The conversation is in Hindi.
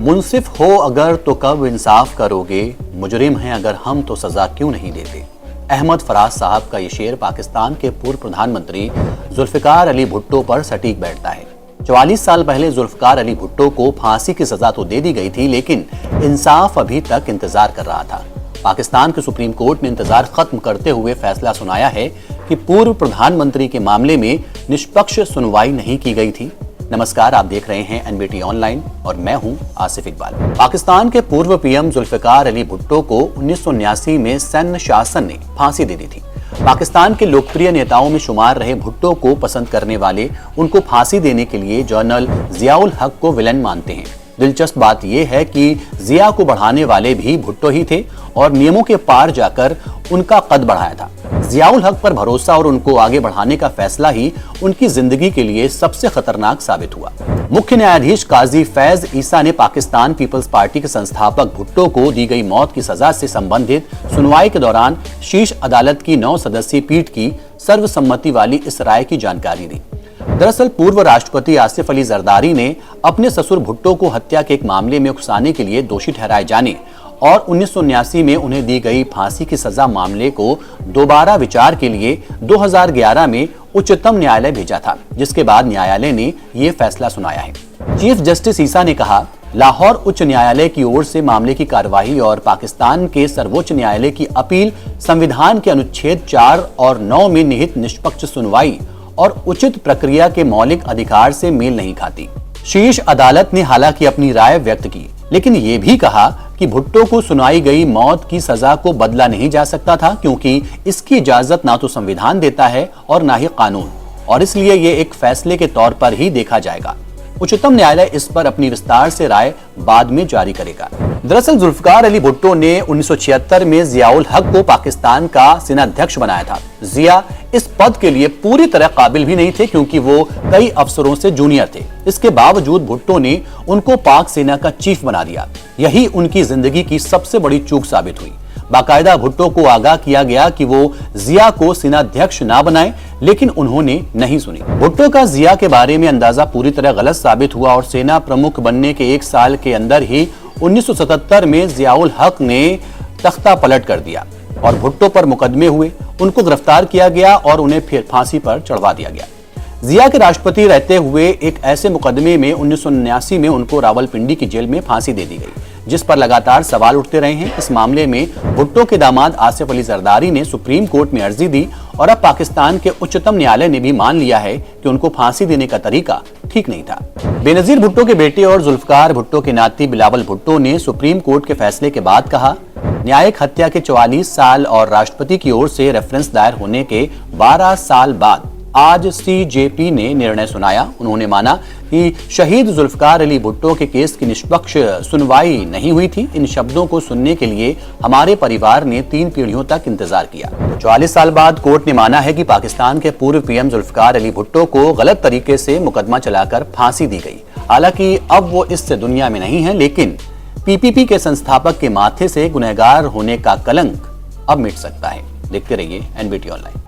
मुंसिफ हो अगर तो कब इंसाफ करोगे, मुजरिम हैं अगर हम तो सजा क्यों नहीं देते। अहमद फराज साहब का ये शेर पाकिस्तान के पूर्व प्रधानमंत्री जुल्फिकार अली भुट्टो पर सटीक बैठता है। 44 साल पहले जुल्फिकार अली भुट्टो को फांसी की सजा तो दे दी गई थी, लेकिन इंसाफ अभी तक इंतजार कर रहा था। पाकिस्तान के सुप्रीम कोर्ट ने इंतजार खत्म करते हुए फैसला सुनाया है कि पूर्व प्रधानमंत्री के मामले में निष्पक्ष सुनवाई नहीं की गई थी। नमस्कार, आप देख रहे हैं एनबीटी ऑनलाइन और मैं हूं आसिफ इकबाल। पाकिस्तान के पूर्व पीएम जुल्फिकार अली भुट्टो को 1979 में सैन्य शासन ने फांसी दे दी थी। पाकिस्तान के लोकप्रिय नेताओं में शुमार रहे भुट्टो को पसंद करने वाले उनको फांसी देने के लिए जनरल जियाउल हक को विलन मानते हैं। दिलचस्प बात यह है कि जिया को बढ़ाने वाले भी भुट्टो ही थे और नियमों के पार जाकर उनका कद बढ़ाया था। जियाउल हक पर भरोसा और उनको आगे बढ़ाने का फैसला ही उनकी जिंदगी के लिए सबसे खतरनाक साबित हुआ। मुख्य न्यायाधीश काजी फैज ईसा ने पाकिस्तान पीपल्स पार्टी के संस्थापक भुट्टो को दी गई मौत की सजा से संबंधित सुनवाई के दौरान शीर्ष अदालत की 9 सदस्यीय पीठ की सर्वसम्मति वाली इस राय की जानकारी दी। दरअसल पूर्व राष्ट्रपति आसिफ अली जरदारी ने अपने ससुर भुट्टो को हत्या के एक मामले में उकसाने के लिए दोषी ठहराए जाने और 1979 में उन्हें दी गई फांसी की सजा मामले को दोबारा विचार के लिए 2011 में उच्चतम न्यायालय भेजा था, जिसके बाद न्यायालय ने ये फैसला सुनाया है। चीफ जस्टिस ईसा ने कहा, लाहौर उच्च न्यायालय की ओर से मामले की कार्यवाही और पाकिस्तान के सर्वोच्च न्यायालय की अपील संविधान के अनुच्छेद 4 और 9 में निहित निष्पक्ष सुनवाई और उचित प्रक्रिया के मौलिक अधिकार से मेल नहीं खाती। शीर्ष अदालत ने हालांकि अपनी राय व्यक्त की, लेकिन ये भी कहा कि भुट्टो को सुनाई गई मौत की सजा को बदला नहीं जा सकता था, क्योंकि इसकी इजाजत ना तो संविधान देता है और ना ही कानून, और इसलिए ये एक फैसले के तौर पर ही देखा जाएगा। उच्चतम न्यायालय इस पर अपनी विस्तार से राय बाद में जारी करेगा। दरअसल जुल्फिकार अली भुट्टो ने 1976 में जियाउल हक को पाकिस्तान का सेनाध्यक्ष बनाया था। जिया इस पद के लिए पूरी तरह काबिल भी नहीं थे, क्योंकि वो कई अफसरों से जूनियर थे। इसके बावजूद भुट्टो ने उनको पाक सेना का चीफ बना दिया। यही उनकी जिंदगी की सबसे बड़ी चूक साबित हुई। बाकायदा भुट्टो को आगाह किया गया कि वो जिया को सेनाध्यक्ष ना बनाएं, लेकिन उन्होंने नहीं सुनी। भुट्टो का जिया के बारे में अंदाजा पूरी तरह गलत साबित हुआ और सेना प्रमुख बनने के 1 साल के अंदर ही 1977 में जियाउल हक ने तख्ता पलट कर दिया और भुट्टो पर मुकदमे हुए। उनको गिरफ्तार किया गया और उन्हें फिर फांसी पर चढ़वा दिया गया। जिया के राष्ट्रपति रहते हुए एक ऐसे मुकदमे में 1979 में उनको रावलपिंडी की जेल में फांसी दे दी गई, जिस पर लगातार सवाल उठते रहे हैं। इस मामले में भुट्टो के दामाद आसिफ अली जरदारी ने सुप्रीम कोर्ट में अर्जी दी और अब पाकिस्तान के उच्चतम न्यायालय ने भी मान लिया है कि उनको फांसी देने का तरीका ठीक नहीं था। बेनजीर भुट्टो के बेटे और जुल्फिकार भुट्टो के नाती बिलावल भुट्टो ने सुप्रीम कोर्ट के फैसले के बाद कहा, न्यायिक हत्या के 44 साल और राष्ट्रपति की ओर से रेफरेंस दायर होने के 12 साल बाद आज सीजेपी ने निर्णय सुनाया। उन्होंने माना कि शहीद जुल्फिकार अली भुट्टो के केस की निष्पक्ष सुनवाई नहीं हुई थी। इन शब्दों को सुनने के लिए हमारे परिवार ने 3 पीढ़ियों तक इंतजार किया। 44 साल बाद कोर्ट ने माना है कि पाकिस्तान के पूर्व पीएम जुल्फिकार अली भुट्टो को गलत तरीके से मुकदमा चलाकर फांसी दी गई। हालांकि अब वो इस दुनिया में नहीं है, लेकिन पीपीपी के संस्थापक के माथे से गुनहगार होने का कलंक अब मिट सकता है। देखते रहिए एनबीटी ऑनलाइन।